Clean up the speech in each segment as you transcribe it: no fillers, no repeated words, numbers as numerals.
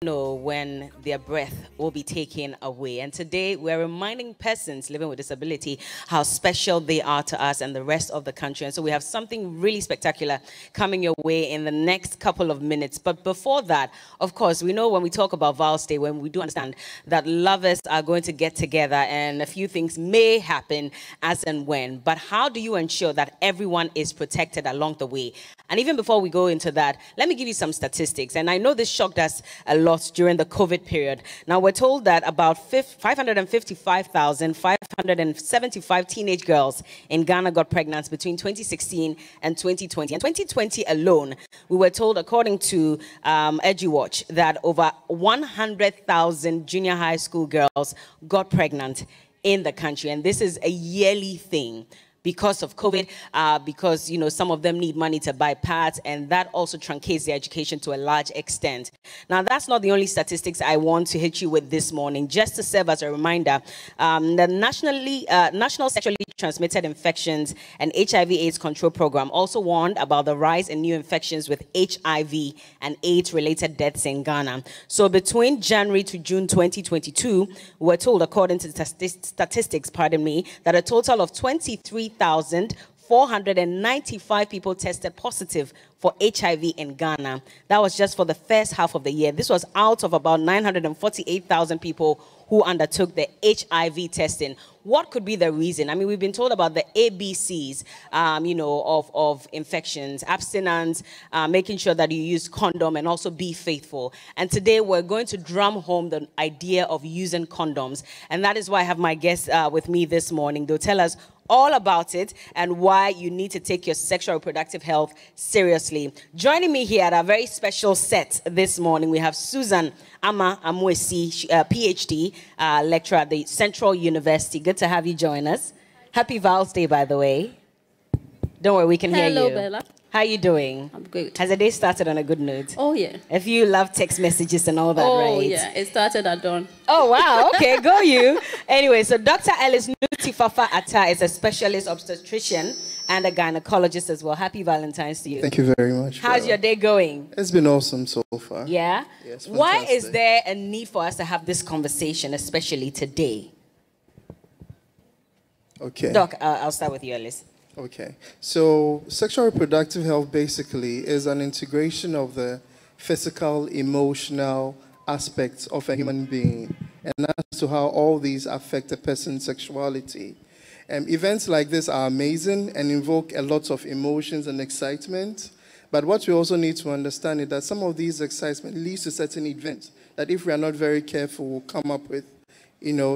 know when their breath will be taken away. And today we're reminding persons living with disability how special they are to us and the rest of the country. And so we have something really spectacular coming your way in the next couple of minutes. But before that, of course, we know when we talk about Val's Day, when we do understand that lovers are going to get together and a few things may happen as and when. But how do you ensure that everyone is protected along the way? And even before we go into that, let me give you some statistics. And I know this shocked us a lot during the COVID period. Now, we're told that about 555,575 teenage girls in Ghana got pregnant between 2016 and 2020. In 2020 alone, we were told, according to EduWatch, that over 100,000 junior high school girls got pregnant in the country. And this is a yearly thing. Because of COVID, because, you know, some of them need money to buy pads, and that also truncates their education to a large extent. Now, that's not the only statistics I want to hit you with this morning. Just to serve as a reminder, the National Sexually Transmitted Infections and HIV/AIDS Control Program also warned about the rise in new infections with HIV and AIDS-related deaths in Ghana. So between January to June 2022, we're told, according to statistics, that a total of 23,495 people tested positive for HIV in Ghana. That was just for the first half of the year. This was out of about 948,000 people who undertook the HIV testing. What could be the reason? I mean, we've been told about the ABCs, of infections: abstinence, making sure that you use condom, and also be faithful. And today we're going to drum home the idea of using condoms. And that is why I have my guests with me this morning. They'll tell us all about it and why you need to take your sexual reproductive health seriously. Joining me here at a very special set this morning, we have Susan Ama Amwesi, PhD lecturer at the Central University. Good to have you join us. Happy Val's Day, by the way. Don't worry, we can hear you. Hello, Bella. How are you doing? I'm good. Has the day started on a good note? Oh, yeah. If you love text messages and all that, right? Oh, yeah. It started at dawn. Oh, wow. Okay, go you. Anyway, so Dr. Ellis Nutifafa Atta is a specialist obstetrician and a gynecologist as well. Happy Valentine's to you. Thank you very much. How's your day going? It's been awesome so far. Yeah? Yes. Why is there a need for us to have this conversation, especially today? Okay. Doc, I'll start with you, Ellis. Okay. So sexual reproductive health basically is an integration of the physical, emotional aspects of a human being, and as to how all these affect a person's sexuality. Events like this are amazing and invoke a lot of emotions and excitement. But what we also need to understand is that some of these excitement leads to certain events that, if we are not very careful, will come up with,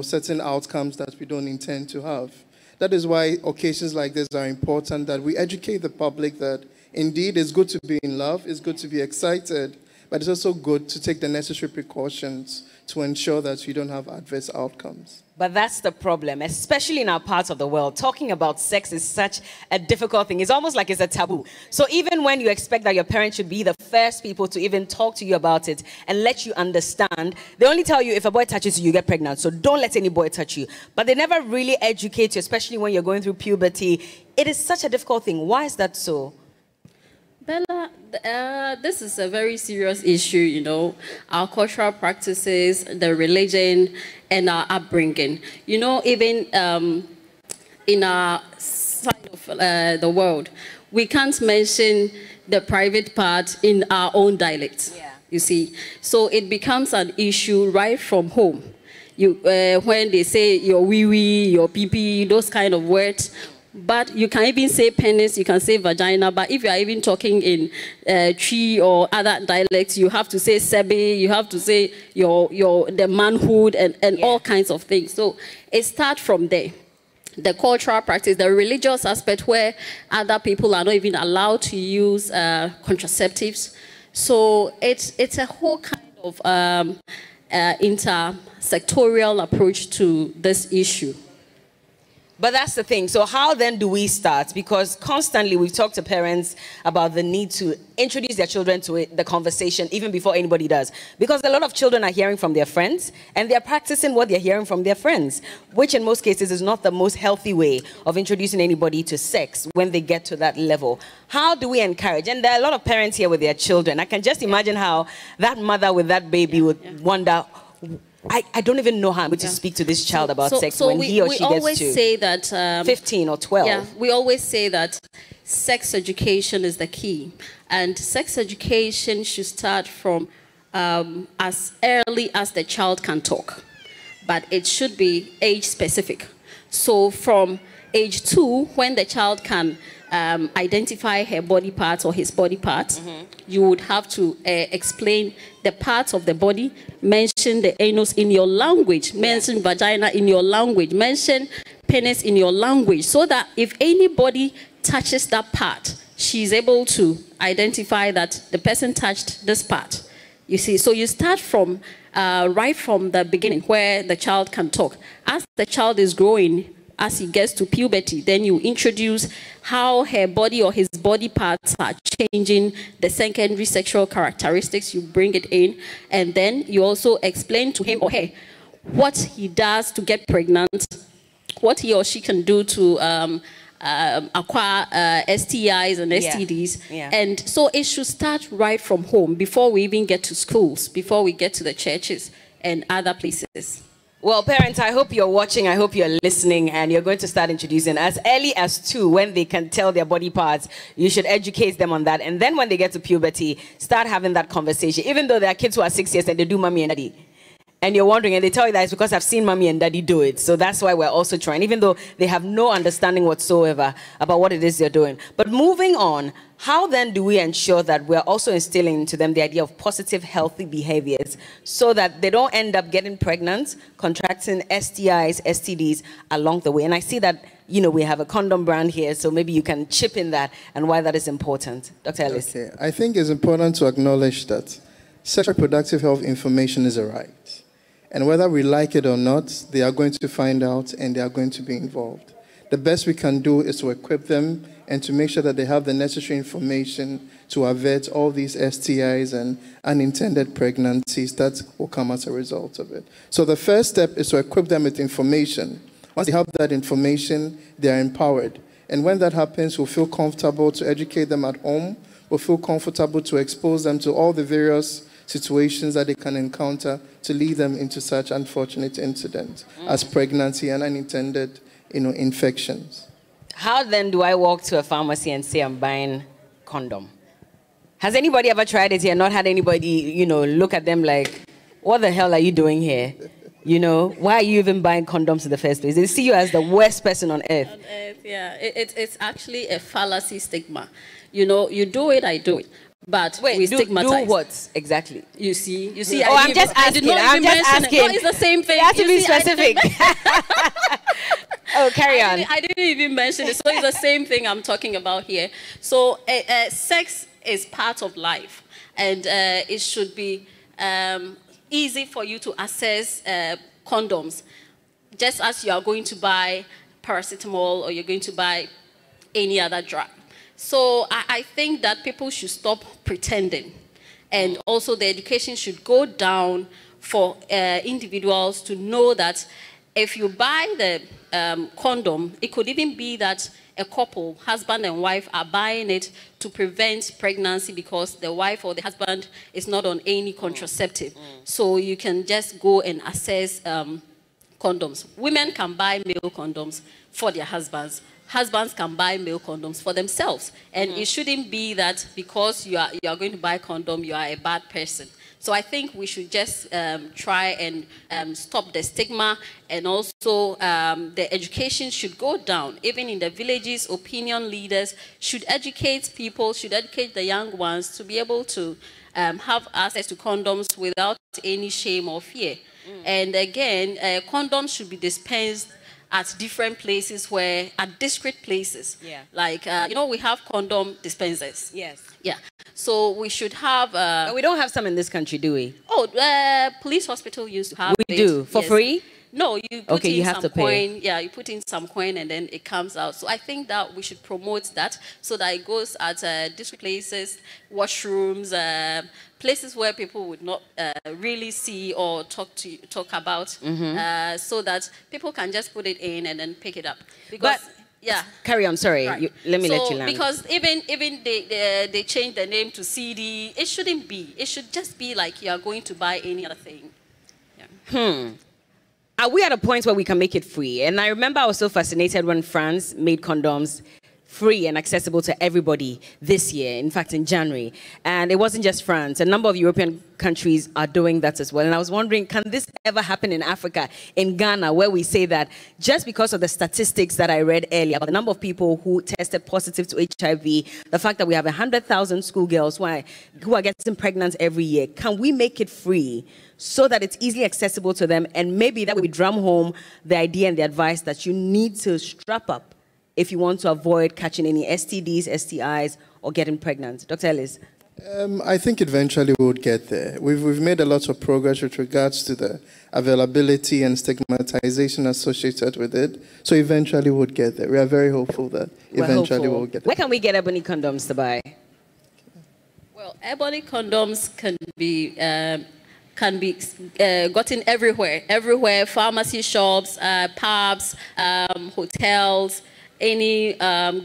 certain outcomes that we don't intend to have. That is why occasions like this are important, that we educate the public that indeed it's good to be in love, it's good to be excited, but it's also good to take the necessary precautions to ensure that you don't have adverse outcomes. But that's the problem, especially in our parts of the world. Talking about sex is such a difficult thing. It's almost like it's a taboo. So even when you expect that your parents should be the first people to even talk to you about it and let you understand, they only tell you if a boy touches you, you get pregnant. So don't let any boy touch you. But they never really educate you, especially when you're going through puberty. It is such a difficult thing. Why is that so? Bella, this is a very serious issue, our cultural practices, the religion, and our upbringing. Even in our side of the world, we can't mention the private part in our own dialect, you see. So it becomes an issue right from home. When they say your wee-wee, your pee-pee, those kind of words. But you can even say penis, you can say vagina, but if you are even talking in Tree or other dialects, you have to say sebe, you have to say the manhood and all kinds of things. So it starts from there. The cultural practice, the religious aspect where other people are not even allowed to use contraceptives. So it's a whole kind of intersectorial approach to this issue. But that's the thing. So how then do we start? Because constantly we've talked to parents about the need to introduce their children to the conversation even before anybody does. Because a lot of children are hearing from their friends and they're practicing what they're hearing from their friends, which in most cases is not the most healthy way of introducing anybody to sex when they get to that level. How do we encourage? And there are a lot of parents here with their children. I can just imagine how that mother with that baby would wonder, I don't even know how I'm going to speak to this child about sex when he or she gets to... We always say that... 15 or 12. Yeah, we always say that sex education is the key. And sex education should start from as early as the child can talk. But it should be age-specific. So from age 2, when the child can identify her body parts or his body parts, you would have to explain the parts of the body, mention the anus in your language, mention vagina in your language, mention penis in your language, so that if anybody touches that part, she's able to identify that the person touched this part. You see, so you start from right from the beginning where the child can talk. As the child is growing, as he gets to puberty, then you introduce how her body or his body parts are changing, the secondary sexual characteristics, you bring it in, and then you also explain to him or her what he does to get pregnant, what he or she can do to acquire STIs and STDs. And so it should start right from home before we even get to schools, before we get to the churches and other places. Well, parents, I hope you're watching, I hope you're listening, and you're going to start introducing as early as 2 when they can tell their body parts. You should educate them on that. And then when they get to puberty, start having that conversation. Even though there are kids who are 6 years and they do mommy and daddy. And you're wondering, and they tell you that it's because I've seen mommy and daddy do it. So that's why we're also trying, even though they have no understanding whatsoever about what it is they're doing. But moving on, how then do we ensure that we're also instilling into them the idea of positive, healthy behaviors so that they don't end up getting pregnant, contracting STIs, STDs along the way? And I see that, you know, we have a condom brand here, so maybe you can chip in that and why that is important. Dr. Ellis. Okay, I think it's important to acknowledge that sexual reproductive health information is a right. And whether we like it or not, they are going to find out and they are going to be involved. The best we can do is to equip them and to make sure that they have the necessary information to avert all these STIs and unintended pregnancies that will come as a result of it. So the first step is to equip them with information. Once they have that information, they are empowered. And when that happens, we'll feel comfortable to educate them at home. We'll feel comfortable to expose them to all the various situations that they can encounter to lead them into such unfortunate incidents as pregnancy and unintended, infections. How then do I walk to a pharmacy and say I'm buying condom? Has anybody ever tried it here, not had anybody, look at them like, what the hell are you doing here? Why are you even buying condoms in the first place? They see you as the worst person on earth. On earth, yeah. It's actually a fallacy stigma. You do it, I do it. But wait, we stigmatize. Do what exactly? You see. Oh, I'm just asking. I'm just asking. No, it's the same thing. You have to be specific. Oh, carry on. I didn't even mention it. So it's the same thing I'm talking about here. So sex is part of life, and it should be easy for you to access condoms, just as you are going to buy paracetamol or you're going to buy any other drug. So I think that people should stop pretending. And also the education should go down for individuals to know that if you buy the condom, it could even be that a couple, husband and wife, are buying it to prevent pregnancy because the wife or the husband is not on any contraceptive. So you can just go and access condoms. Women can buy male condoms for their husbands. Husbands can buy male condoms for themselves. And it shouldn't be that because you are going to buy a condom, you are a bad person. So I think we should just try and stop the stigma, and also the education should go down. Even in the villages, opinion leaders should educate people, should educate the young ones to be able to have access to condoms without any shame or fear. And again, condoms should be dispensed at different places at discrete places. Yeah. Like, we have condom dispensers. Yes. Yeah. So we should have... but we don't have some in this country, do we? Oh, police hospital used to have We do. For free? No, you put okay, in you have some to coin. pay. Yeah, you put in some coin and then it comes out. So I think that we should promote that so that it goes at district places, washrooms, places where people would not really see or talk about, so that people can just put it in and then pick it up. Because, But yeah. Carry on, sorry. Right. Let me let you land. Because even they changed the name to CD, it shouldn't be. It should just be like you are going to buy any other thing. Yeah. Are we at a point where we can make it free? And I remember I was so fascinated when France made condoms free and accessible to everybody this year, in fact, in January. And it wasn't just France. A number of European countries are doing that as well. And I was wondering, can this ever happen in Africa, in Ghana, where we say that just because of the statistics that I read earlier about the number of people who tested positive to HIV, the fact that we have 100,000 schoolgirls who are getting pregnant every year, can we make it free so that it's easily accessible to them? And maybe that would drum home the idea and the advice that you need to strap up if you want to avoid catching any STDs, STIs, or getting pregnant. Dr. Ellis? I think eventually we would get there. We've made a lot of progress with regards to the availability and stigmatization associated with it. So eventually we would get there. We are very hopeful that eventually we'll get there. Where can we get ebony condoms to buy? Well, ebony condoms can be gotten everywhere, pharmacy shops, pubs, hotels, any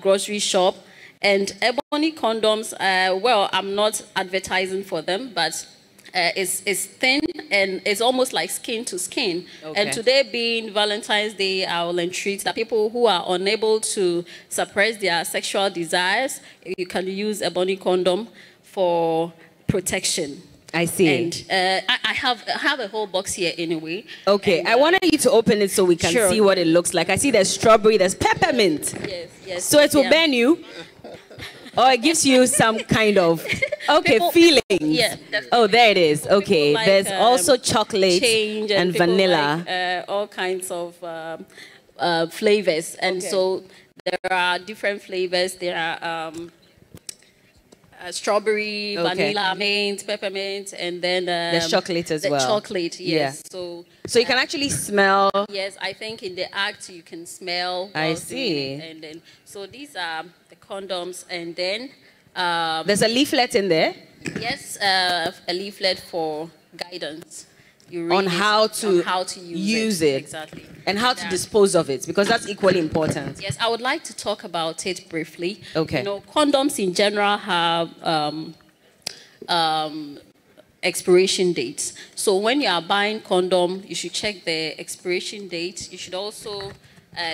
grocery shop. And ebony condoms, well, I'm not advertising for them, but it's thin and it's almost like skin to skin. Okay. And today being Valentine's Day, I will entreat that people who are unable to suppress their sexual desires, you can use ebony condom for protection. I see. And I have a whole box here anyway. Okay, and, I wanted you to open it so we can sure. see what it looks like. I see there's strawberry, there's peppermint. Yes. So it will burn you, or it gives you some kind of, feeling. Yeah. Oh, there it is. Okay, like, there's also chocolate and vanilla. Like, all kinds of flavors. And so there are different flavors. There are strawberry, vanilla, mint, peppermint, and then there's chocolate as well. Chocolate, yes. Yeah. So you can actually smell. Yes, I think in the act you can smell. I see. And then so these are the condoms, and then there's a leaflet in there. Yes, a leaflet for guidance. You read on how to use it. Exactly. And how to dispose of it, because that's equally important. Yes, I would like to talk about it briefly. Okay. You know, condoms in general have expiration dates. So when you are buying condom, you should check the expiration date. You should also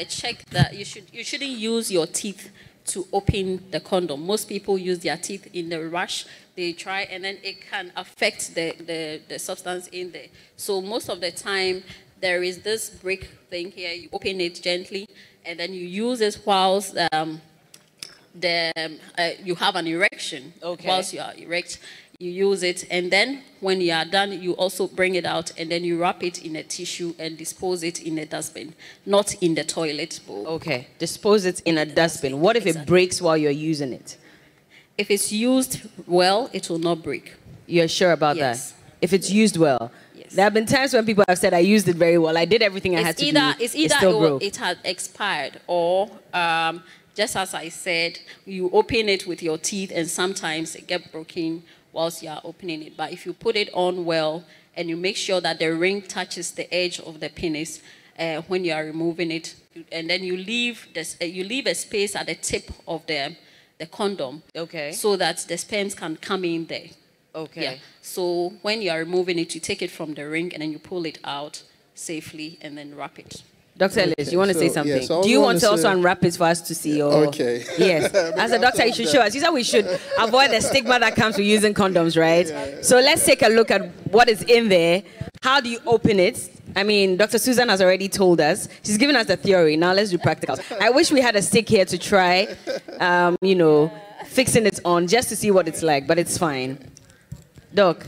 check that you shouldn't use your teeth to open the condom. Most people use their teeth in the rush. They try, and then it can affect the substance in there. So most of the time, there is this brick thing here. You open it gently, and then you use it whilst you have an erection. Okay. Whilst you are erect, you use it, and then when you are done, you also bring it out, and then you wrap it in a tissue and dispose it in a dustbin, not in the toilet bowl. Okay, dispose it in a dustbin. What if it breaks while you're using it? If it's used well, it will not break. You're sure about that? If it's used well? Yes. There have been times when people have said, I used it very well. I did everything I had to do. It's either it had expired, or just as I said, you open it with your teeth and sometimes it gets broken whilst you are opening it. But if you put it on well and you make sure that the ring touches the edge of the penis when you are removing it, and then you leave a space at the tip of the condom, okay, so that the sperms can come in there. Okay. Yeah. So when you are removing it, you take it from the ring and then you pull it out safely and then wrap it. Dr. Ellis, you want to say something? Yes, do you want to also unwrap it for us to see? Or? Okay. Yes. As a doctor, you should show us. You said we should avoid the stigma that comes with using condoms, right? Yeah. So let's take a look at what is in there. How do you open it? I mean, Dr. Susan has already told us. She's given us the theory. Now let's do practicals. I wish we had a stick here to try, fixing it on just to see what it's like, but it's fine. Doc,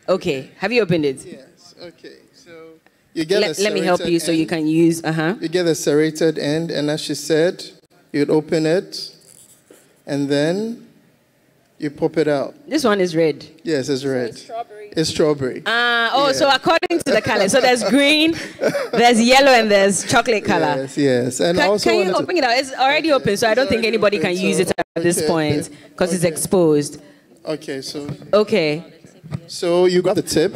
okay. Have you opened it? Yes. Okay. So you get let me help you so you can use. You get a serrated end, and as she said, you'd open it, and then You pop it out. This one is red. Yes, it's red. It's strawberry. It's strawberry. Yeah. So according to the color, so there's green, there's yellow, and there's chocolate color. Yes. And Can you open it out? It's already open, so I don't think anybody can use it at this point because it's exposed. Okay, so. Okay. So you got the tip.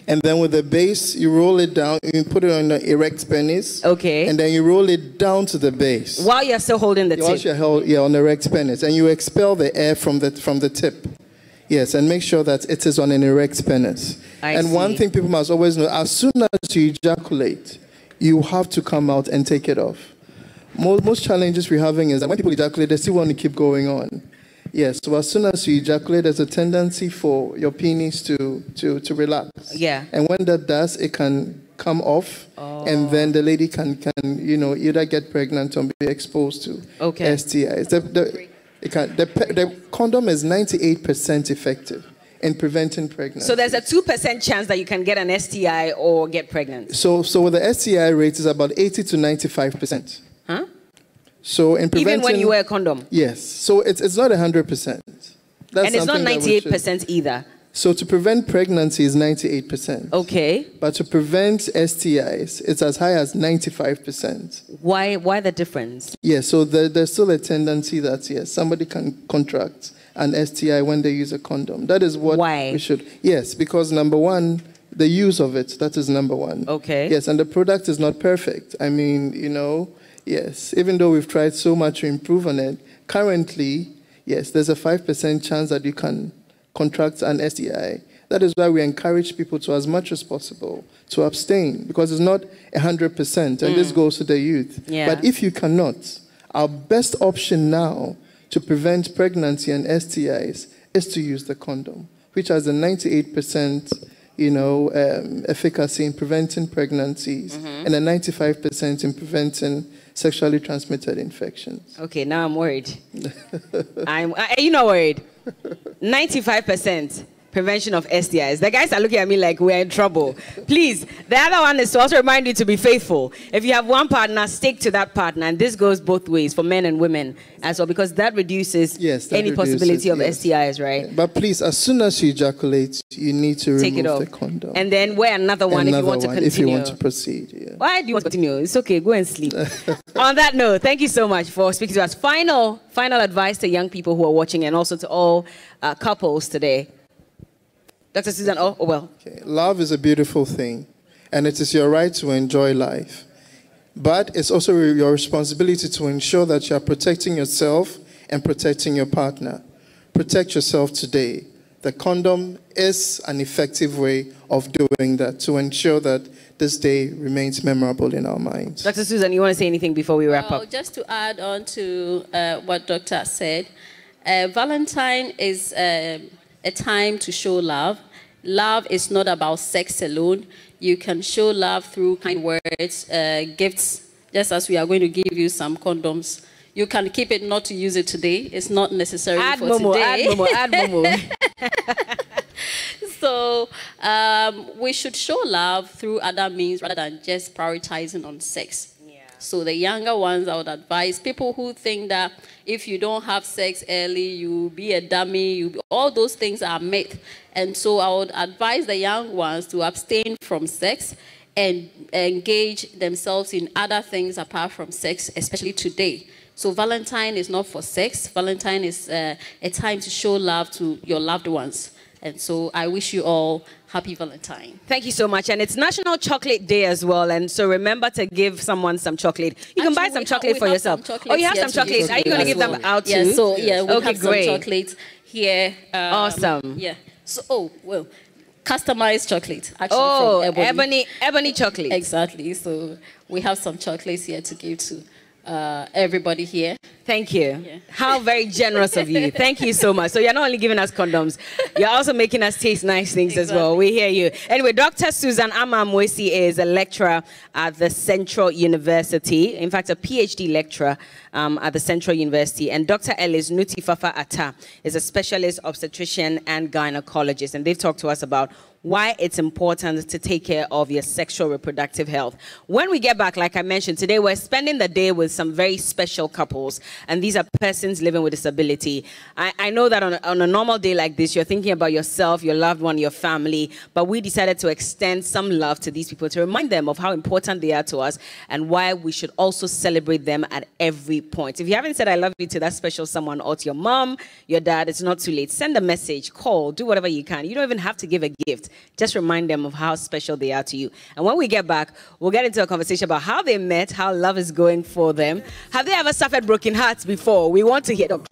And then with the base, you roll it down. You put it on the erect penis. Okay. And then you roll it down to the base. While you're still holding the tip. While you're on the erect penis, and you expel the air from the tip. Yes, and make sure that it is on an erect penis. And one thing people must always know: as soon as you ejaculate, you have to come out and take it off. Most challenges we're having is that when people ejaculate, they still want to keep going on. Yes, so as soon as you ejaculate, there's a tendency for your penis to relax. Yeah. And when that does, it can come off, and then the lady can either get pregnant or be exposed to STIs. The condom is 98% effective in preventing pregnancy. So there's a 2% chance that you can get an STI or get pregnant. So with the STI rate is about 80 to 95%. Huh? So in preventing, even when you wear a condom? Yes. So it's not 100%. And it's not 98% either. So to prevent pregnancy is 98%. Okay. But to prevent STIs, it's as high as 95%. Why the difference? Yes, so there's still a tendency that, yes, somebody can contract an STI when they use a condom. That is what we should. Yes, because number one, the use of it, that is number one. Okay. Yes, and the product is not perfect. I mean, yes, even though we've tried so much to improve on it, currently, yes, there's a 5% chance that you can contract an STI. That is why we encourage people to, as much as possible, to abstain, because it's not 100%, and this goes to the youth. Yeah. But if you cannot, our best option now to prevent pregnancy and STIs is to use the condom, which has a 98% efficacy in preventing pregnancies and a 95% in preventing sexually transmitted infections. Okay, now I'm worried. You're not worried? 95% prevention of STIs. The guys are looking at me like we're in trouble. Please, the other one is to also remind you to be faithful. If you have one partner, stick to that partner. And this goes both ways for men and women as well, because that reduces any possibility of STIs, right? Yeah. But please, as soon as you ejaculate, you need to remove the condom. And then wear another one if you want to continue. If you want to proceed, yeah. Why do you want to continue? It's okay, go and sleep. On that note, thank you so much for speaking to us. Final advice to young people who are watching and also to all couples today. Dr. Susan, Okay. Love is a beautiful thing, and it is your right to enjoy life. But it's also your responsibility to ensure that you are protecting yourself and protecting your partner. Protect yourself today. The condom is an effective way of doing that to ensure that this day remains memorable in our minds. Dr. Susan, you want to say anything before we wrap up? Just to add on to what Dr. said, Valentine is a time to show love. Love is not about sex alone. You can show love through kind words, gifts, just as we are going to give you some condoms. You can keep it not to use it today. It's not necessary for today. Add Momo. So we should show love through other means rather than just prioritizing on sex. So the younger ones, I would advise people who think that if you don't have sex early, you'll be a dummy. All those things are myth. And so I would advise the young ones to abstain from sex and engage themselves in other things apart from sex, especially today. So Valentine is not for sex. Valentine is a time to show love to your loved ones. And so I wish you all happy Valentine. Thank you so much. And it's National Chocolate Day as well. And so remember to give someone some chocolate. You can buy some chocolate for yourself. Oh, you have some chocolate. Are you going to give them out too? Yeah, so we have some chocolates here. Awesome. Yeah. So, customized chocolate. Actually from ebony chocolate. Exactly. So we have some chocolates here to give to everybody here. Thank you. Yeah. How very generous of you. Thank you so much. So you're not only giving us condoms, you're also making us taste nice things as well. We hear you. Anyway, Dr. Susan Amamwesi is a lecturer at the Central University. In fact, a PhD lecturer at the Central University. And Dr. Ellis Nutifafa Atta is a specialist obstetrician and gynecologist. And they've talked to us about why it's important to take care of your sexual reproductive health. When we get back, like I mentioned, today we're spending the day with some very special couples, and these are persons living with disability. I know that on a normal day like this, you're thinking about yourself, your loved one, your family, but we decided to extend some love to these people to remind them of how important they are to us and why we should also celebrate them at every point. If you haven't said I love you to that special someone or to your mom, your dad, it's not too late. Send a message, call, do whatever you can. You don't even have to give a gift. Just remind them of how special they are to you. And when we get back, we'll get into a conversation about how they met, how love is going for them. Have they ever suffered broken hearts before? We want to hear them.